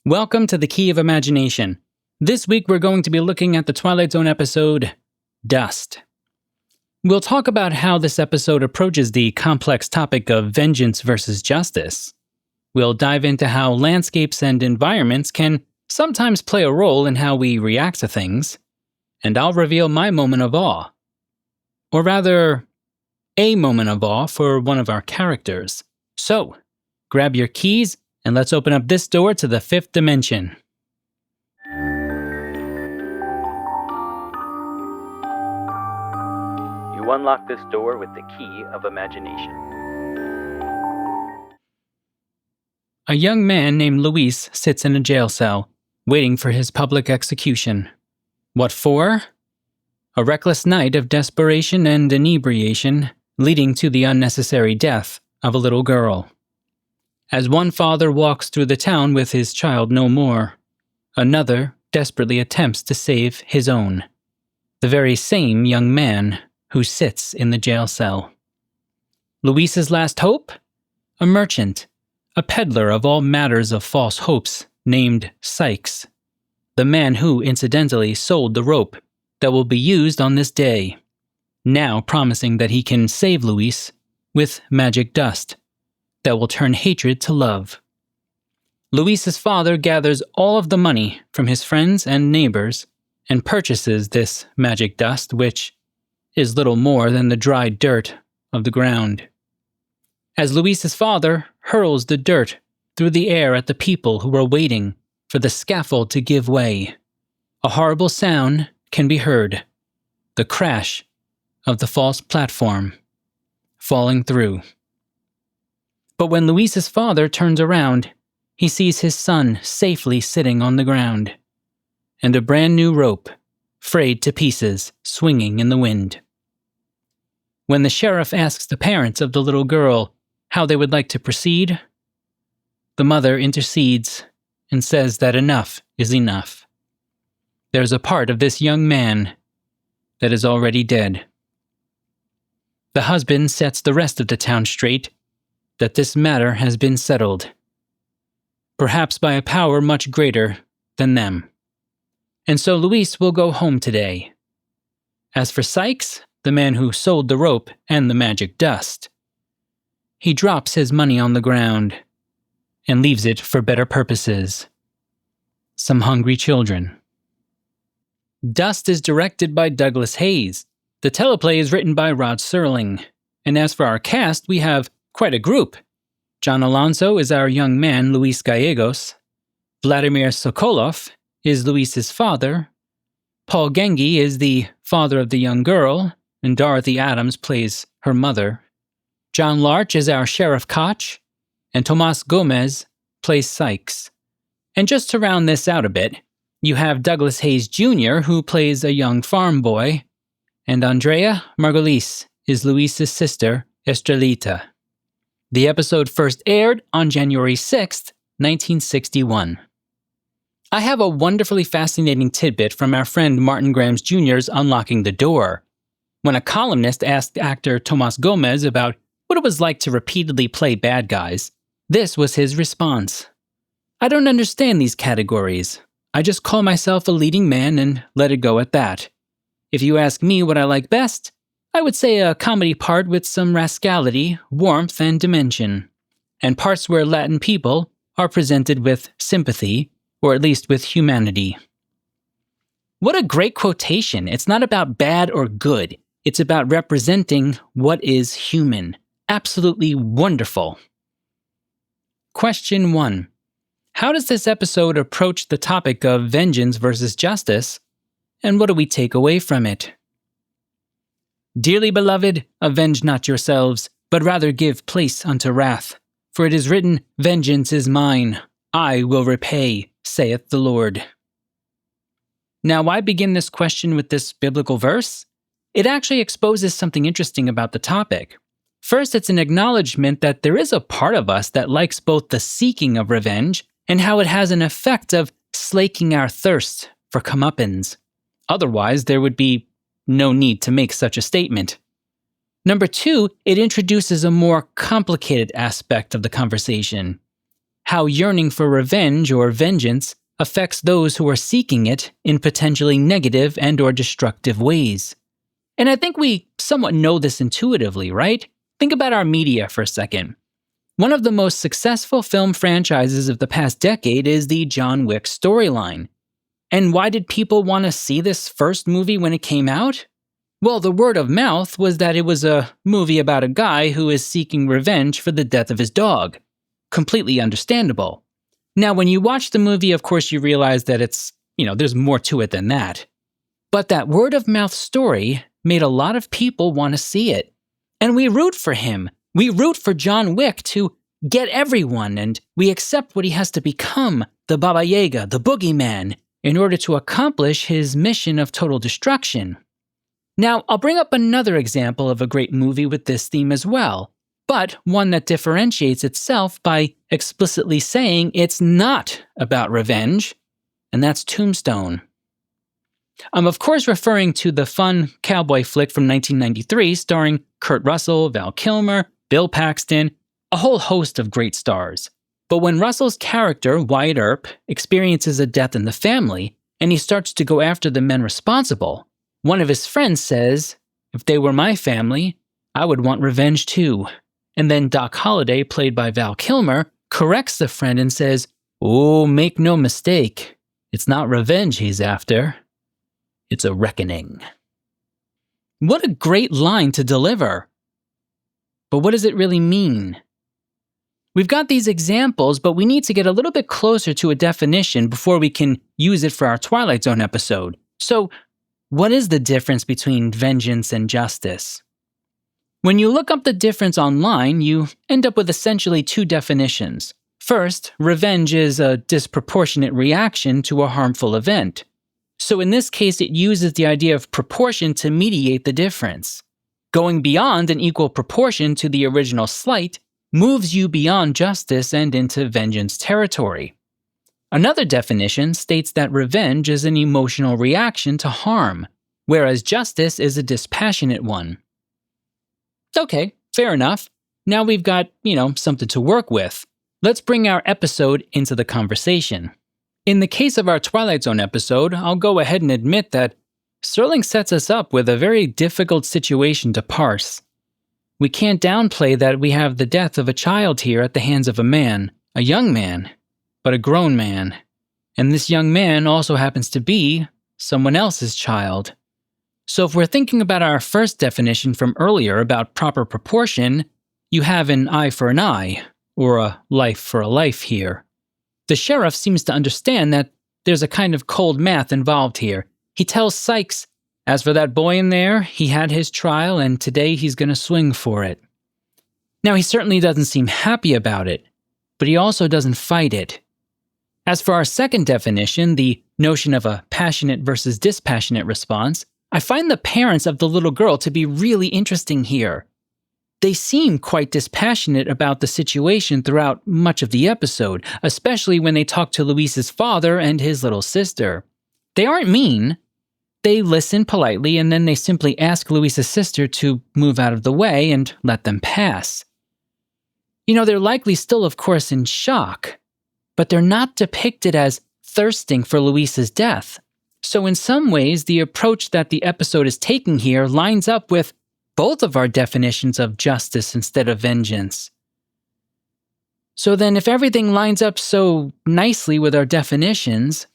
Welcome to the Key of Imagination. This week we're going to be looking at the Twilight Zone episode, Dust. We'll talk about how this episode approaches the complex topic of vengeance versus justice. We'll dive into how landscapes and environments can sometimes play a role in how we react to things. And I'll reveal my moment of awe. Or rather, a moment of awe for one of our characters. So, grab your keys and let's open up this door to the fifth dimension. You unlock this door with the key of imagination. A young man named Luis sits in a jail cell, waiting for his public execution. What for? A reckless night of desperation and inebriation, leading to the unnecessary death of a little girl. As one father walks through the town with his child no more, another desperately attempts to save his own. The very same young man who sits in the jail cell. Luis's last hope? A merchant, a peddler of all matters of false hopes, named Sykes. The man who, incidentally, sold the rope that will be used on this day, now promising that he can save Luis with magic dust that will turn hatred to love. Luis's father gathers all of the money from his friends and neighbors and purchases this magic dust, which is little more than the dry dirt of the ground. As Luis's father hurls the dirt through the air at the people who are waiting for the scaffold to give way, a horrible sound can be heard, the crash of the false platform falling through. But when Luis's father turns around, he sees his son safely sitting on the ground, and a brand new rope, frayed to pieces, swinging in the wind. When the sheriff asks the parents of the little girl how they would like to proceed, the mother intercedes and says that enough is enough. There's a part of this young man that is already dead. The husband sets the rest of the town straight that this matter has been settled, perhaps by a power much greater than them. And so Luis will go home today. As for Sykes, the man who sold the rope and the magic dust, he drops his money on the ground and leaves it for better purposes. Some hungry children. Dust is directed by Douglas Hayes. The teleplay is written by Rod Serling. And as for our cast, we have quite a group. John Alonso is our young man, Luis Gallegos. Vladimir Sokolov is Luis's father. Paul Gengi is the father of the young girl, and Dorothy Adams plays her mother. John Larch is our Sheriff Koch, and Tomas Gomez plays Sykes. And just to round this out a bit, you have Douglas Hayes Jr., who plays a young farm boy, and Andrea Margolis is Luis's sister, Estrelita. The episode first aired on January 6th, 1961. I have a wonderfully fascinating tidbit from our friend Martin Grams Jr.'s Unlocking the Door. When a columnist asked actor Tomas Gomez about what it was like to repeatedly play bad guys, this was his response. "I don't understand these categories. I just call myself a leading man and let it go at that. If you ask me what I like best, I would say a comedy part with some rascality, warmth, and dimension, and parts where Latin people are presented with sympathy, or at least with humanity." What a great quotation. It's not about bad or good. It's about representing what is human. Absolutely wonderful. Question 1. How does this episode approach the topic of vengeance versus justice, and what do we take away from it? "Dearly beloved, avenge not yourselves, but rather give place unto wrath. For it is written, Vengeance is mine, I will repay, saith the Lord." Now, why begin this question with this biblical verse? It actually exposes something interesting about the topic. First, it's an acknowledgement that there is a part of us that likes both the seeking of revenge and how it has an effect of slaking our thirst for comeuppance. Otherwise, there would be no need to make such a statement. Number 2, it introduces a more complicated aspect of the conversation. how yearning for revenge or vengeance affects those who are seeking it in potentially negative and/or destructive ways. And I think we somewhat know this intuitively, right? Think about our media for a second. One of the most successful film franchises of the past decade is the John Wick storyline. And why did people want to see this first movie when it came out? Well, the word of mouth was that it was a movie about a guy who is seeking revenge for the death of his dog. Completely understandable. Now, when you watch the movie, of course, you realize that there's more to it than that. But that word of mouth story made a lot of people want to see it. And we root for him. We root for John Wick to get everyone, and we accept what he has to become, the Baba Yaga, the boogeyman, in order to accomplish his mission of total destruction. Now, I'll bring up another example of a great movie with this theme as well, but one that differentiates itself by explicitly saying it's not about revenge, and that's Tombstone. I'm of course referring to the fun cowboy flick from 1993 starring Kurt Russell, Val Kilmer, Bill Paxton, a whole host of great stars. But when Russell's character, Wyatt Earp, experiences a death in the family, and he starts to go after the men responsible, one of his friends says, "If they were my family, I would want revenge too." And then Doc Holliday, played by Val Kilmer, corrects the friend and says, "Oh, make no mistake, it's not revenge he's after. It's a reckoning." What a great line to deliver. But what does it really mean? We've got these examples, but we need to get a little bit closer to a definition before we can use it for our Twilight Zone episode. So, what is the difference between vengeance and justice? When you look up the difference online, you end up with essentially two definitions. First, revenge is a disproportionate reaction to a harmful event. So in this case, it uses the idea of proportion to mediate the difference. Going beyond an equal proportion to the original slight moves you beyond justice and into vengeance territory. Another definition states that revenge is an emotional reaction to harm, whereas justice is a dispassionate one. Okay, fair enough. Now we've got, something to work with. Let's bring our episode into the conversation. In the case of our Twilight Zone episode, I'll go ahead and admit that Serling sets us up with a very difficult situation to parse. We can't downplay that we have the death of a child here at the hands of a man, a young man, but a grown man. And this young man also happens to be someone else's child. So if we're thinking about our first definition from earlier about proper proportion, you have an eye for an eye, or a life for a life here. The sheriff seems to understand that there's a kind of cold math involved here. He tells Sykes, "As for that boy in there, he had his trial and today he's going to swing for it." Now, he certainly doesn't seem happy about it, but he also doesn't fight it. As for our second definition, the notion of a passionate versus dispassionate response, I find the parents of the little girl to be really interesting here. They seem quite dispassionate about the situation throughout much of the episode, especially when they talk to Luis's father and his little sister. They aren't mean. They listen politely and then they simply ask Luis's sister to move out of the way and let them pass. They're likely still, of course, in shock, but they're not depicted as thirsting for Luis's death. So in some ways, the approach that the episode is taking here lines up with both of our definitions of justice instead of vengeance. So then if everything lines up so nicely with our definitions,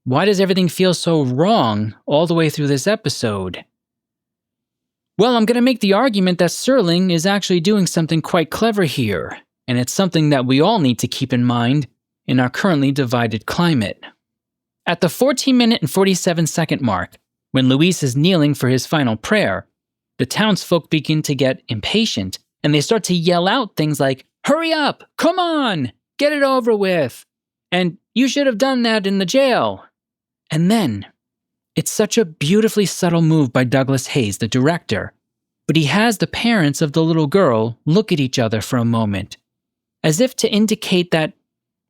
why does everything feel so wrong all the way through this episode? Well, I'm going to make the argument that Serling is actually doing something quite clever here, and it's something that we all need to keep in mind in our currently divided climate. At the 14-minute and 47-second mark, when Luis is kneeling for his final prayer, the townsfolk begin to get impatient, and they start to yell out things like, "Hurry up! Come on! Get it over with!" And "You should have done that in the jail!" And then, it's such a beautifully subtle move by Douglas Hayes, the director, but he has the parents of the little girl look at each other for a moment, as if to indicate that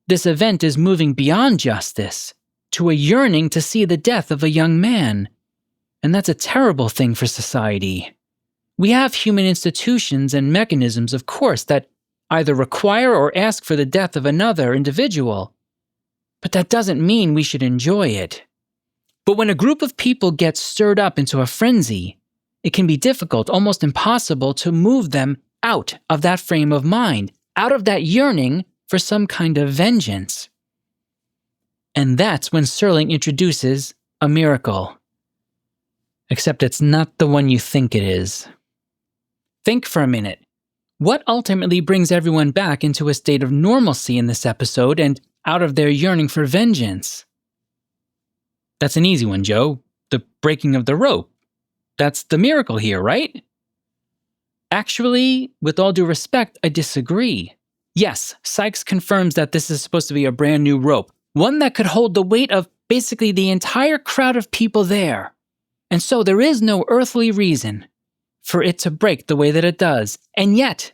this event is moving beyond justice to a yearning to see the death of a young man. And that's a terrible thing for society. We have human institutions and mechanisms, of course, that either require or ask for the death of another individual. But that doesn't mean we should enjoy it. But when a group of people gets stirred up into a frenzy, it can be difficult, almost impossible, to move them out of that frame of mind, out of that yearning for some kind of vengeance. And that's when Serling introduces a miracle. Except it's not the one you think it is. Think for a minute. What ultimately brings everyone back into a state of normalcy in this episode and out of their yearning for vengeance? That's an easy one, Joe. The breaking of the rope. That's the miracle here, right? Actually, with all due respect, I disagree. Yes, Sykes confirms that this is supposed to be a brand new rope, one that could hold the weight of basically the entire crowd of people there. And so there is no earthly reason for it to break the way that it does. And yet,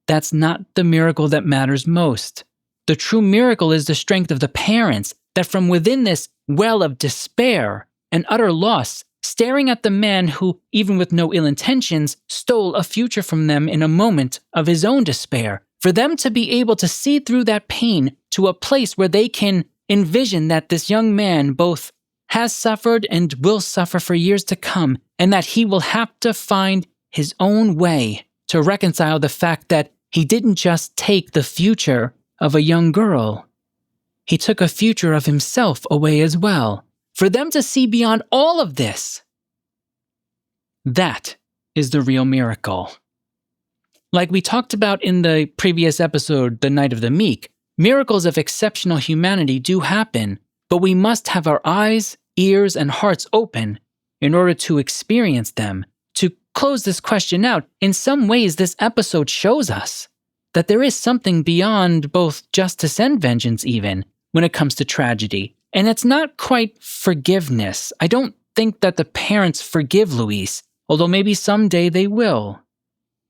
that's not the miracle that matters most. The true miracle is the strength of the parents that from within this well of despair and utter loss, staring at the man who, even with no ill intentions, stole a future from them in a moment of his own despair, for them to be able to see through that pain to a place where they can envision that this young man both has suffered and will suffer for years to come, and that he will have to find his own way to reconcile the fact that he didn't just take the future of a young girl. He took a future of himself away as well. For them to see beyond all of this, that is the real miracle. Like we talked about in the previous episode, The Night of the Meek, miracles of exceptional humanity do happen, but we must have our eyes, ears, and hearts open in order to experience them. To close this question out, in some ways this episode shows us that there is something beyond both justice and vengeance even when it comes to tragedy. And it's not quite forgiveness. I don't think that the parents forgive Luis, although maybe someday they will.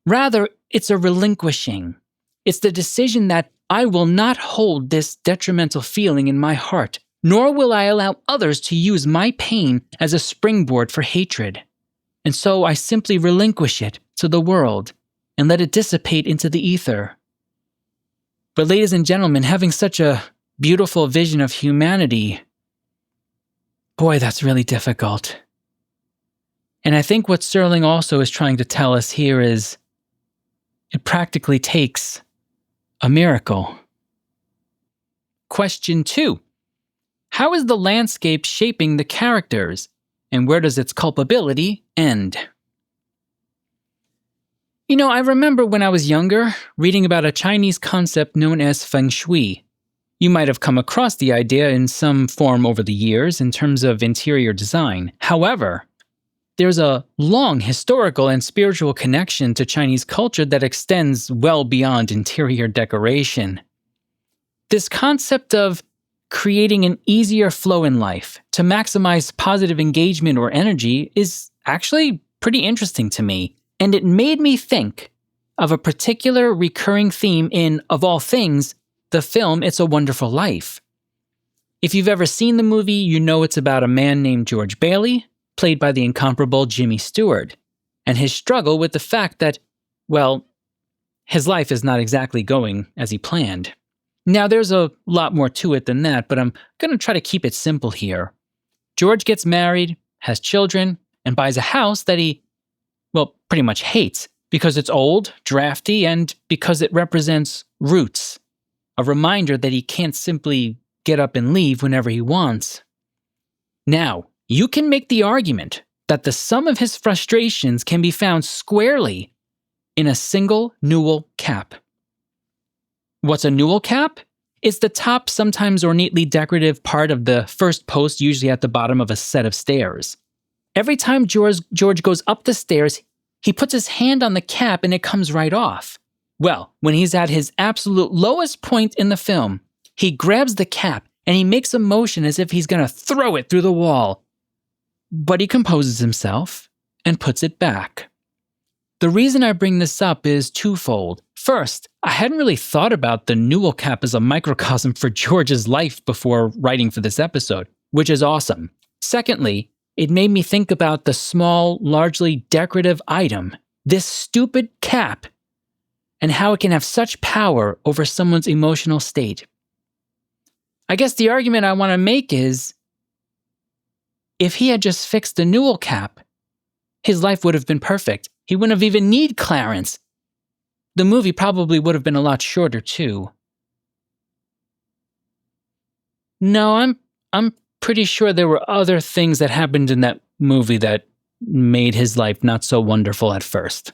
Rather, it's a relinquishing. It's the decision that I will not hold this detrimental feeling in my heart, nor will I allow others to use my pain as a springboard for hatred. And so I simply relinquish it to the world and let it dissipate into the ether. But ladies and gentlemen, having such a beautiful vision of humanity, boy, that's really difficult. And I think what Serling also is trying to tell us here is it practically takes a miracle. Question 2. How is the landscape shaping the characters, and where does its culpability end? You know, I remember when I was younger reading about a Chinese concept known as feng shui. You might have come across the idea in some form over the years in terms of interior design. However, there's a long historical and spiritual connection to Chinese culture that extends well beyond interior decoration. This concept of creating an easier flow in life to maximize positive engagement or energy is actually pretty interesting to me, and it made me think of a particular recurring theme in, of all things, the film It's a Wonderful Life. If you've ever seen the movie, you know it's about a man named George Bailey, played by the incomparable Jimmy Stewart, and his struggle with the fact that, well, his life is not exactly going as he planned. Now, there's a lot more to it than that, but I'm going to try to keep it simple here. George gets married, has children, and buys a house that he, well, pretty much hates because it's old, drafty, and because it represents roots, a reminder that he can't simply get up and leave whenever he wants. Now, you can make the argument that the sum of his frustrations can be found squarely in a single newel cap. What's a newel cap? It's the top, sometimes ornately decorative part of the first post, usually at the bottom of a set of stairs. Every time George goes up the stairs, he puts his hand on the cap and it comes right off. Well, when he's at his absolute lowest point in the film, he grabs the cap and he makes a motion as if he's going to throw it through the wall. But he composes himself and puts it back. The reason I bring this up is twofold. First, I hadn't really thought about the newel cap as a microcosm for George's life before writing for this episode, which is awesome. Secondly, it made me think about the small, largely decorative item, this stupid cap, and how it can have such power over someone's emotional state. I guess the argument I want to make is, if he had just fixed the newel cap, his life would have been perfect. He wouldn't have even need Clarence. The movie probably would have been a lot shorter too. No, I'm pretty sure there were other things that happened in that movie that made his life not so wonderful at first.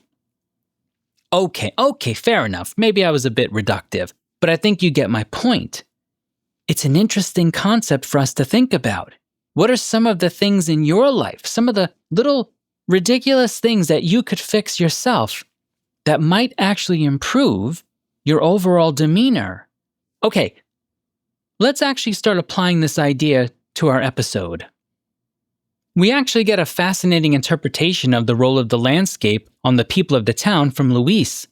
Okay, fair enough. Maybe I was a bit reductive, but I think you get my point. It's an interesting concept for us to think about. What are some of the things in your life, some of the little ridiculous things that you could fix yourself that might actually improve your overall demeanor? Okay, let's actually start applying this idea to our episode. We actually get a fascinating interpretation of the role of the landscape on the people of the town from Luis.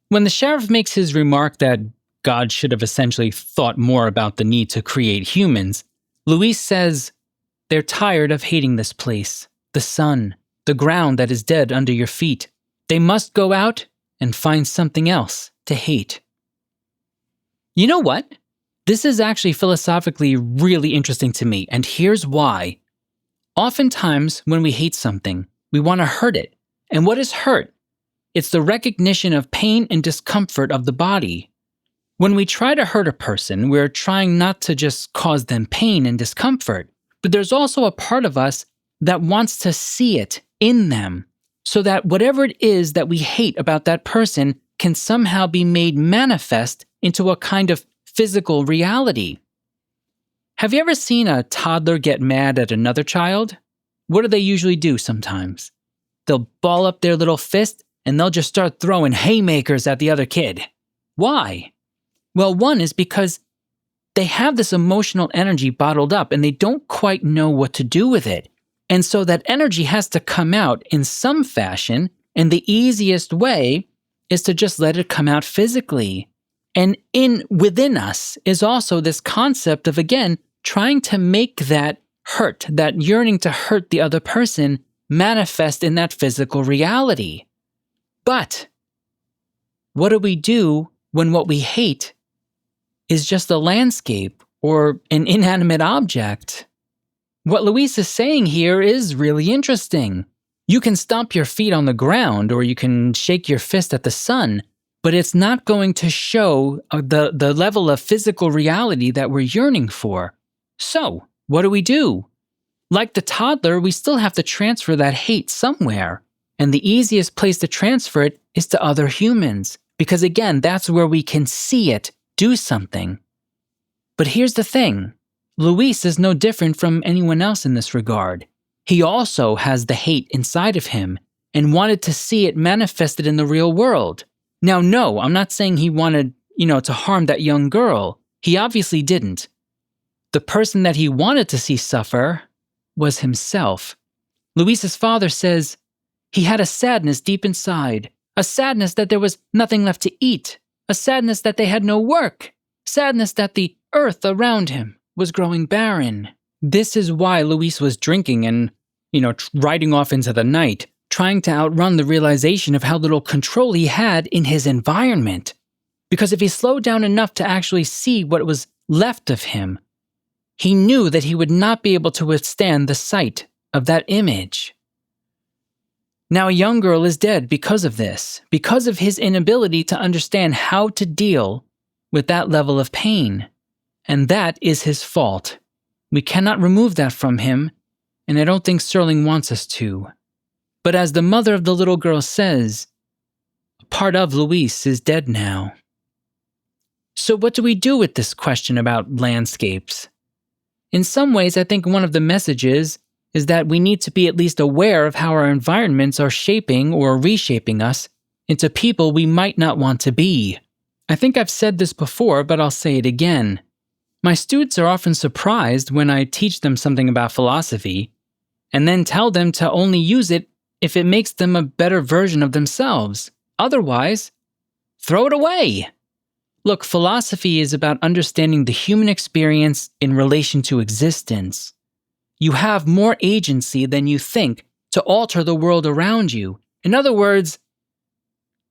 When the sheriff makes his remark that God should have essentially thought more about the need to create humans, Luis says, "They're tired of hating this place, the sun, the ground that is dead under your feet. They must go out and find something else to hate." You know what? This is actually philosophically really interesting to me, and here's why. Oftentimes, when we hate something, we want to hurt it. And what is hurt? It's the recognition of pain and discomfort of the body. When we try to hurt a person, we're trying not to just cause them pain and discomfort, but there's also a part of us that wants to see it in them, so that whatever it is that we hate about that person can somehow be made manifest into a kind of physical reality. Have you ever seen a toddler get mad at another child? What do they usually do sometimes? They'll ball up their little fist and they'll just start throwing haymakers at the other kid. Why? Well, one is because they have this emotional energy bottled up and they don't quite know what to do with it. And so that energy has to come out in some fashion, and the easiest way is to just let it come out physically. And within us is also this concept of, again, trying to make that hurt, that yearning to hurt the other person, manifest in that physical reality. But what do we do when what we hate is just a landscape or an inanimate object? What Luis is saying here is really interesting. You can stomp your feet on the ground or you can shake your fist at the sun, but it's not going to show the level of physical reality that we're yearning for. So, what do? Like the toddler, we still have to transfer that hate somewhere. And the easiest place to transfer it is to other humans. Because again, that's where we can see it do something. But here's the thing. Luis is no different from anyone else in this regard. He also has the hate inside of him and wanted to see it manifested in the real world. Now, no, I'm not saying he wanted, to harm that young girl. He obviously didn't. The person that he wanted to see suffer was himself. Luis's father says he had a sadness deep inside, a sadness that there was nothing left to eat, a sadness that they had no work, sadness that the earth around him was growing barren. This is why Luis was drinking and, riding off into the night, trying to outrun the realization of how little control he had in his environment. Because if he slowed down enough to actually see what was left of him, he knew that he would not be able to withstand the sight of that image. Now a young girl is dead because of this, because of his inability to understand how to deal with that level of pain. And that is his fault. We cannot remove that from him, and I don't think Serling wants us to. But as the mother of the little girl says, a part of Luis is dead now. So what do we do with this question about landscapes? In some ways, I think one of the messages is that we need to be at least aware of how our environments are shaping or reshaping us into people we might not want to be. I think I've said this before, but I'll say it again. My students are often surprised when I teach them something about philosophy and then tell them to only use it if it makes them a better version of themselves. Otherwise, throw it away. Look, philosophy is about understanding the human experience in relation to existence. You have more agency than you think to alter the world around you. In other words,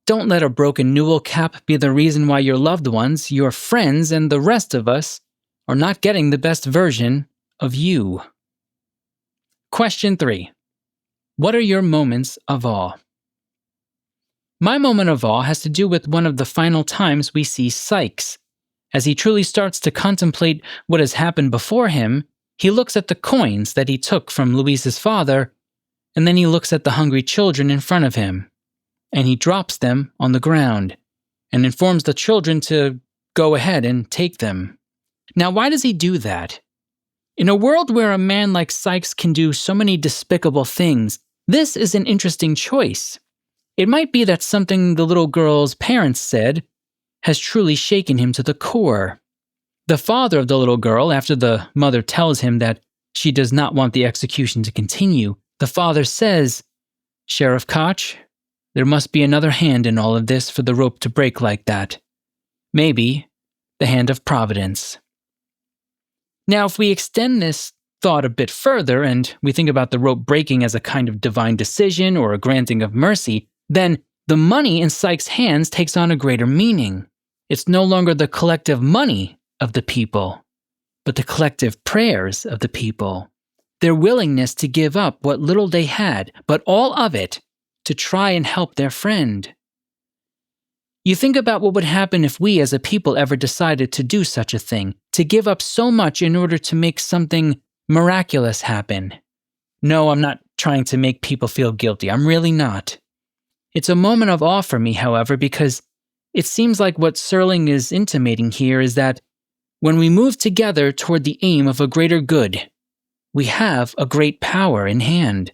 Don't let a broken newel cap be the reason why your loved ones, your friends, and the rest of us are not getting the best version of you. Question 3. What are your moments of awe? My moment of awe has to do with one of the final times we see Sykes. As he truly starts to contemplate what has happened before him, he looks at the coins that he took from Louise's father, and then he looks at the hungry children in front of him, and he drops them on the ground, and informs the children to go ahead and take them. Now, why does he do that? In a world where a man like Sykes can do so many despicable things, this is an interesting choice. It might be that something the little girl's parents said has truly shaken him to the core. The father of the little girl, after the mother tells him that she does not want the execution to continue, the father says, "Sheriff Koch, there must be another hand in all of this for the rope to break like that. Maybe the hand of Providence." Now, if we extend this thought a bit further and we think about the rope breaking as a kind of divine decision or a granting of mercy, then the money in Sykes' hands takes on a greater meaning. It's no longer the collective money of the people, but the collective prayers of the people. Their willingness to give up what little they had, but all of it, to try and help their friend. You think about what would happen if we as a people ever decided to do such a thing, to give up so much in order to make something miraculous happen. No, I'm not trying to make people feel guilty. I'm really not. It's a moment of awe for me, however, because it seems like what Serling is intimating here is that when we move together toward the aim of a greater good, we have a great power in hand,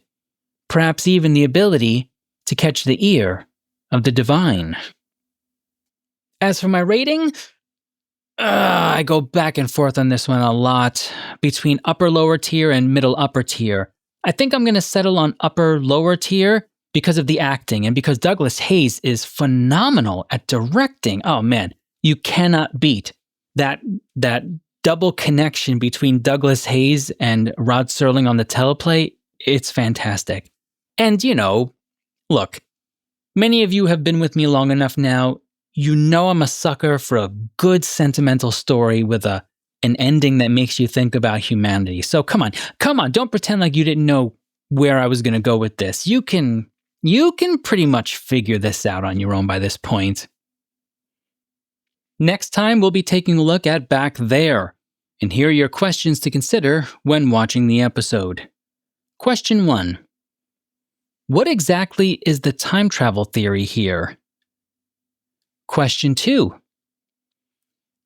perhaps even the ability to catch the ear of the divine. As for my rating, I go back and forth on this one a lot, between upper-lower tier and middle-upper tier. I think I'm going to settle on upper-lower tier because of the acting and because Douglas Hayes is phenomenal at directing. Oh man, you cannot beat that double connection between Douglas Hayes and Rod Serling on the teleplay. It's fantastic. And look, many of you have been with me long enough now. You know I'm a sucker for a good sentimental story with an ending that makes you think about humanity. So come on, don't pretend like you didn't know where I was going to go with this. You can pretty much figure this out on your own by this point. Next time, we'll be taking a look at Back There, and here are your questions to consider when watching the episode. Question 1. What exactly is the time travel theory here? Question 2.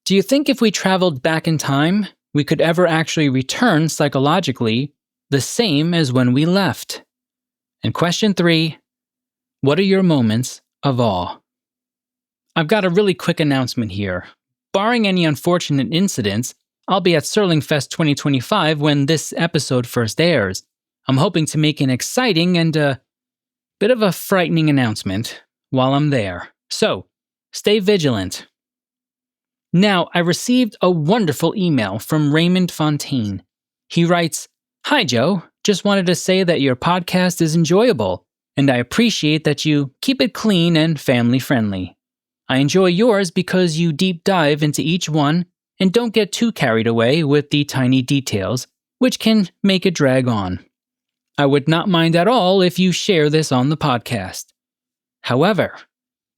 Do you think if we traveled back in time, we could ever actually return psychologically the same as when we left? And question 3. What are your moments of awe? I've got a really quick announcement here. Barring any unfortunate incidents, I'll be at Serling Fest 2025 when this episode first airs. I'm hoping to make an exciting and a bit of a frightening announcement while I'm there. So, stay vigilant. Now, I received a wonderful email from Raymond Fontaine. He writes, "Hi Joe, just wanted to say that your podcast is enjoyable, and I appreciate that you keep it clean and family friendly. I enjoy yours because you deep dive into each one and don't get too carried away with the tiny details, which can make it drag on. I would not mind at all if you share this on the podcast. However,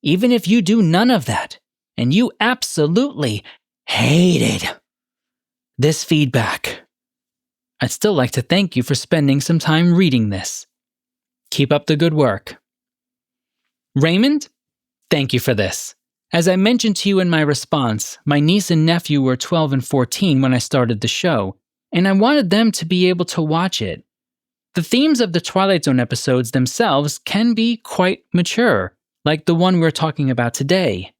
even if you do none of that, and you absolutely hated this feedback, I'd still like to thank you for spending some time reading this. Keep up the good work." Raymond, thank you for this. As I mentioned to you in my response, my niece and nephew were 12 and 14 when I started the show, and I wanted them to be able to watch it. The themes of the Twilight Zone episodes themselves can be quite mature, like the one we're talking about today.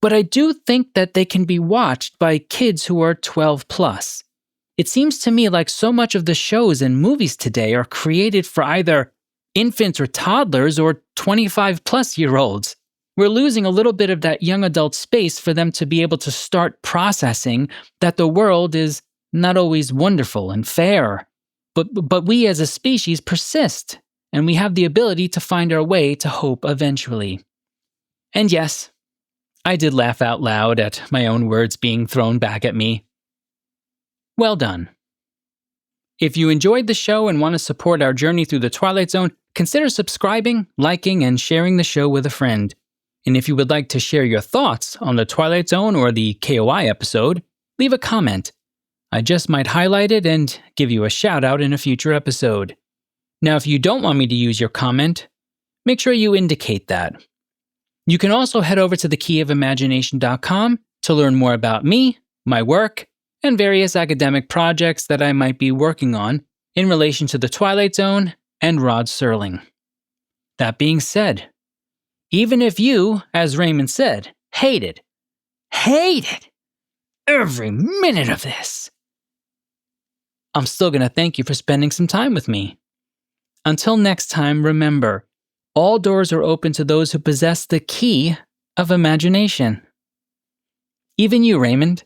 But I do think that they can be watched by kids who are 12 plus. It seems to me like so much of the shows and movies today are created for either infants or toddlers or 25 plus year olds. We're losing a little bit of that young adult space for them to be able to start processing that the world is not always wonderful and fair. But we as a species persist, and we have the ability to find our way to hope eventually. And yes, I did laugh out loud at my own words being thrown back at me. Well done. If you enjoyed the show and want to support our journey through the Twilight Zone, consider subscribing, liking, and sharing the show with a friend. And if you would like to share your thoughts on the Twilight Zone or the KOI episode, leave a comment. I just might highlight it and give you a shout out in a future episode. Now, if you don't want me to use your comment, make sure you indicate that. You can also head over to thekeyofImagination.com to learn more about me, my work, and various academic projects that I might be working on in relation to the Twilight Zone and Rod Serling. That being said, even if you, as Raymond said, hated every minute of this, I'm still going to thank you for spending some time with me. Until next time, remember, all doors are open to those who possess the key of imagination. Even you, Raymond.